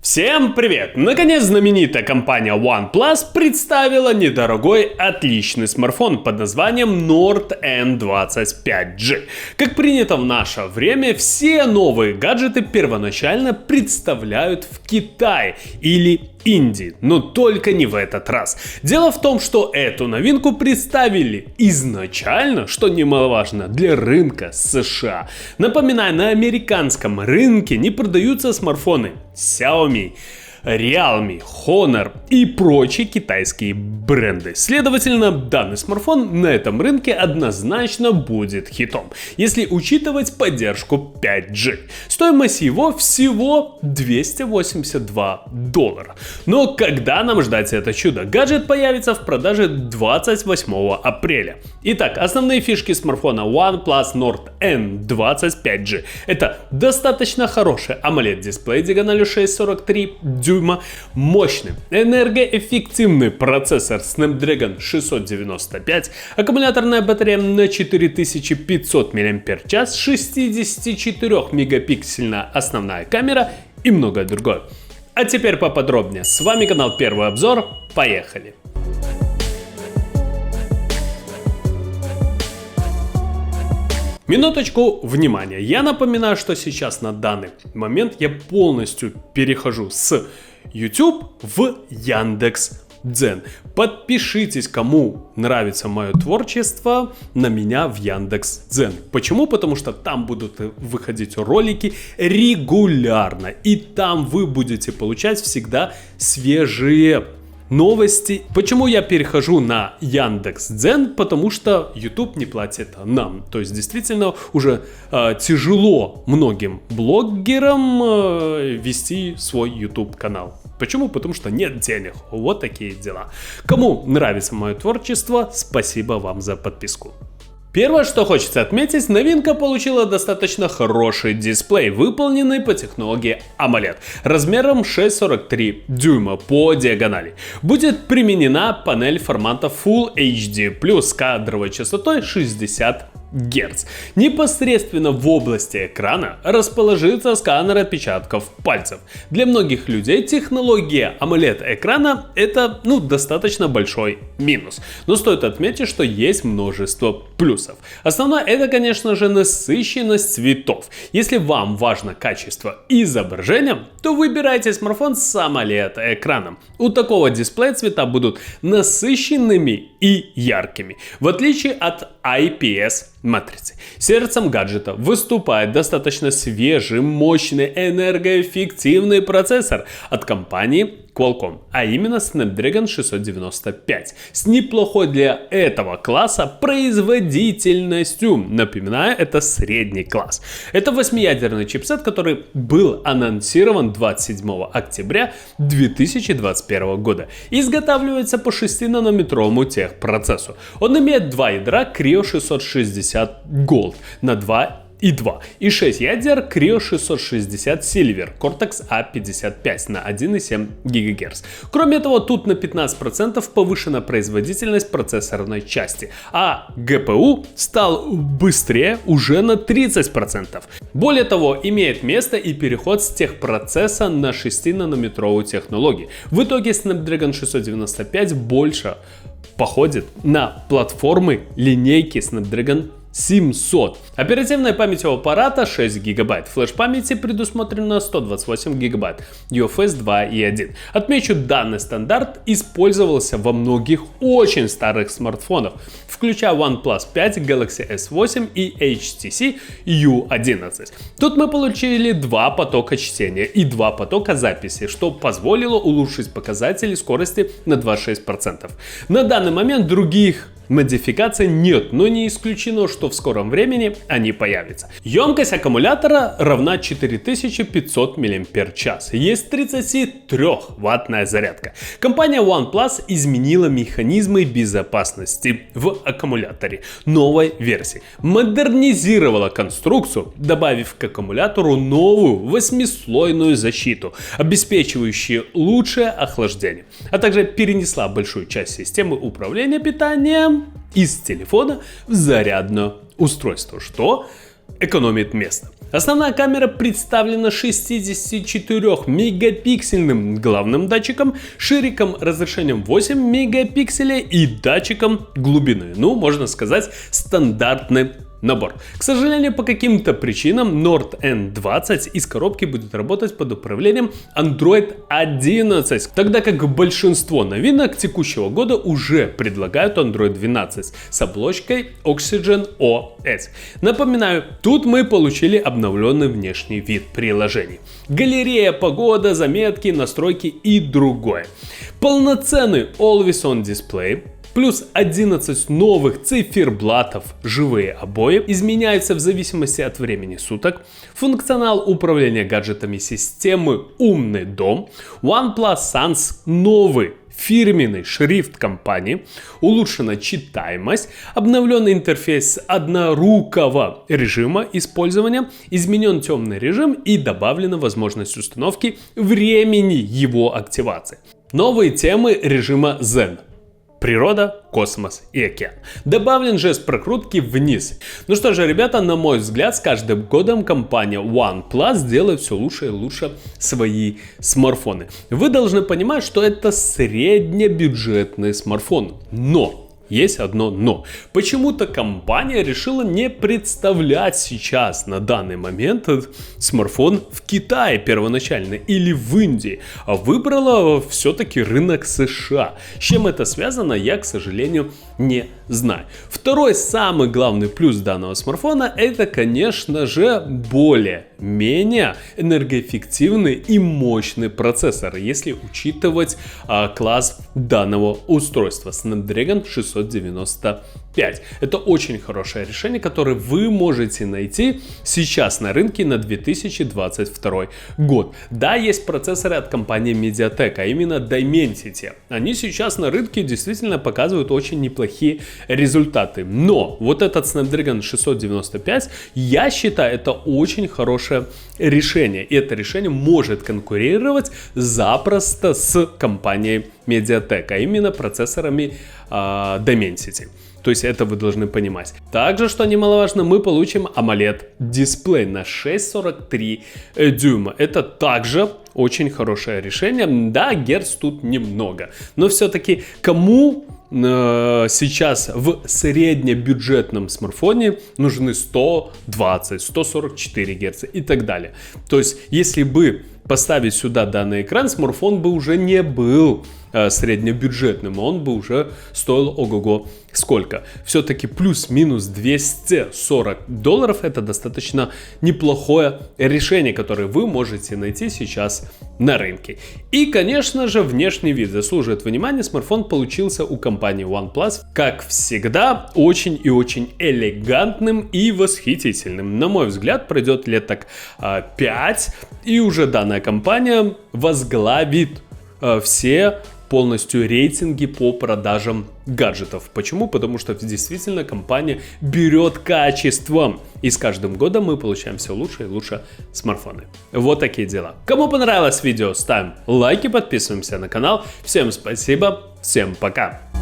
Всем привет! Наконец знаменитая компания OnePlus представила недорогой, отличный смартфон под названием Nord N25G. Как принято в наше время, все новые гаджеты первоначально представляют в Китае или Индии, но только не в этот раз. Дело в том, что эту новинку представили изначально, что немаловажно, для рынка США. Напоминаю, на американском рынке не продаются смартфоны Xiaomi, Realme, Honor и прочие китайские бренды. Следовательно, данный смартфон на этом рынке однозначно будет хитом, если учитывать поддержку 5G. Стоимость его всего $282. Но когда нам ждать это чудо? Гаджет появится в продаже 28 апреля. Итак, основные фишки смартфона OnePlus Nord N25G. Это достаточно хороший AMOLED дисплей диагональю 6,43 дюйма, мощный энергоэффективный процессор Snapdragon 695, аккумуляторная батарея на 4500 мАч, 64-мегапиксельная основная камера и многое другое. А теперь поподробнее. С вами канал Первый Обзор. Поехали! Минуточку внимания. Я напоминаю, что сейчас на данный момент я полностью перехожу с YouTube в Яндекс.Дзен. Подпишитесь, кому нравится мое творчество, на меня в Яндекс.Дзен. Почему? Потому что там будут выходить ролики регулярно. И там вы будете получать всегда свежие новости. Почему я перехожу на Яндекс.Дзен? Потому что YouTube не платит нам. То есть действительно уже тяжело многим блогерам вести свой YouTube канал. Почему? Потому что нет денег. Вот такие дела. Кому нравится мое творчество, спасибо вам за подписку. Первое, что хочется отметить, новинка получила достаточно хороший дисплей, выполненный по технологии AMOLED, размером 6,43 дюйма по диагонали. Будет применена панель формата Full HD+, с кадровой частотой 60 Гц. Непосредственно в области экрана расположится сканер отпечатков пальцев. Для многих людей технология AMOLED экрана это достаточно большой минус. Но стоит отметить, что есть множество плюсов. Основное это, конечно же, насыщенность цветов. Если вам важно качество изображения, то выбирайте смартфон с AMOLED экраном. У такого дисплея цвета будут насыщенными и яркими, в отличие от IPS матрицы. Сердцем гаджета выступает достаточно свежий, мощный, энергоэффективный процессор от компании Qualcomm, а именно Snapdragon 695, с неплохой для этого класса производительностью. Напоминаю, это средний класс. Это 8-ядерный чипсет, который был анонсирован 27 октября 2021 года. Изготавливается по 6-нанометровому техпроцессу. Он имеет два ядра Creo 660 Gold на 2 и 2, и 6 ядер Creo 660 Silver Cortex A55 на 1,7 ГГц. Кроме того, тут на 15% повышена производительность процессорной части, а GPU стал быстрее уже на 30%. Более того, имеет место и переход с техпроцесса на 6-нанометровую технологию. В итоге Snapdragon 695 больше походит на платформы линейки Snapdragon 700. Оперативная память у аппарата 6 ГБ, флеш-памяти предусмотрено 128 ГБ, UFS 2.1. Отмечу, данный стандарт использовался во многих очень старых смартфонах, включая OnePlus 5, Galaxy S8 и HTC U11. Тут мы получили два потока чтения и два потока записи, что позволило улучшить показатели скорости на 26%. На данный момент других модификаций нет, но не исключено, что в скором времени они появятся. Емкость аккумулятора равна 4500 мАч. Есть 33-ваттная зарядка. Компания OnePlus изменила механизмы безопасности в аккумуляторе новой версии. Модернизировала конструкцию, добавив к аккумулятору новую 8-слойную защиту, обеспечивающую лучшее охлаждение, а также перенесла большую часть системы управления питанием из телефона в зарядное устройство, что экономит место. Основная камера представлена 64-мегапиксельным главным датчиком, шириком разрешением 8 мегапикселей и датчиком глубины. Ну, можно сказать, стандартный набор. К сожалению, по каким-то причинам Nord N20 из коробки будет работать под управлением Android 11, тогда как большинство новинок текущего года уже предлагают Android 12 с оболочкой Oxygen OS. Напоминаю, тут мы получили обновленный внешний вид приложений. Галерея, погода, заметки, настройки и другое. Полноценный Always On Display, плюс 11 новых циферблатов, живые обои, изменяются в зависимости от времени суток, функционал управления гаджетами системы «Умный дом», OnePlus Sans новый фирменный шрифт компании, улучшена читаемость, обновленный интерфейс однорукого режима использования, изменен темный режим и добавлена возможность установки времени его активации. Новые темы режима Zen. Природа, космос и океан. Добавлен жест прокрутки вниз. Ну что же, ребята, на мой взгляд, с каждым годом компания OnePlus делает все лучше и лучше свои смартфоны. Вы должны понимать, что это среднебюджетный смартфон. Но есть одно но. Почему-то компания решила не представлять сейчас на данный момент смартфон в Китае первоначально или в Индии, а выбрала все-таки рынок США. С чем это связано, я, к сожалению, не знаю. Второй самый главный плюс данного смартфона — это, конечно же, более-менее энергоэффективный и мощный процессор, если учитывать класс данного устройства Snapdragon 695. Это очень хорошее решение, которое вы можете найти сейчас на рынке на 2022 год. Да, есть процессоры от компании MediaTek, а именно Dimensity. Они сейчас на рынке действительно показывают очень неплохие результаты. Но вот этот Snapdragon 695, я считаю, это очень хорошее решение. И это решение может конкурировать запросто с компанией MediaTek, а именно процессорами Dimensity. То есть это вы должны понимать. Также, что немаловажно, мы получим AMOLED дисплей на 6,43 дюйма. Это также очень хорошее решение. Да, герц тут немного, но все-таки кому сейчас в среднебюджетном смартфоне нужны 120, 144 Гц и так далее. То есть, если бы поставить сюда данный экран, смартфон бы уже не был среднебюджетным, он бы уже стоил ого-го сколько. Все-таки плюс-минус $240 это достаточно неплохое решение, которое вы можете найти сейчас на рынке. И, конечно же, внешний вид заслуживает внимания. Смартфон получился у компании OnePlus, как всегда, очень и очень элегантным и восхитительным. На мой взгляд, пройдет лет так 5, и уже данная компания возглавит все полностью рейтинги по продажам гаджетов. Почему? Потому что действительно компания берет качеством. И с каждым годом мы получаем все лучше и лучше смартфоны. Вот такие дела. Кому понравилось видео, ставим лайки, подписываемся на канал. Всем спасибо, всем пока.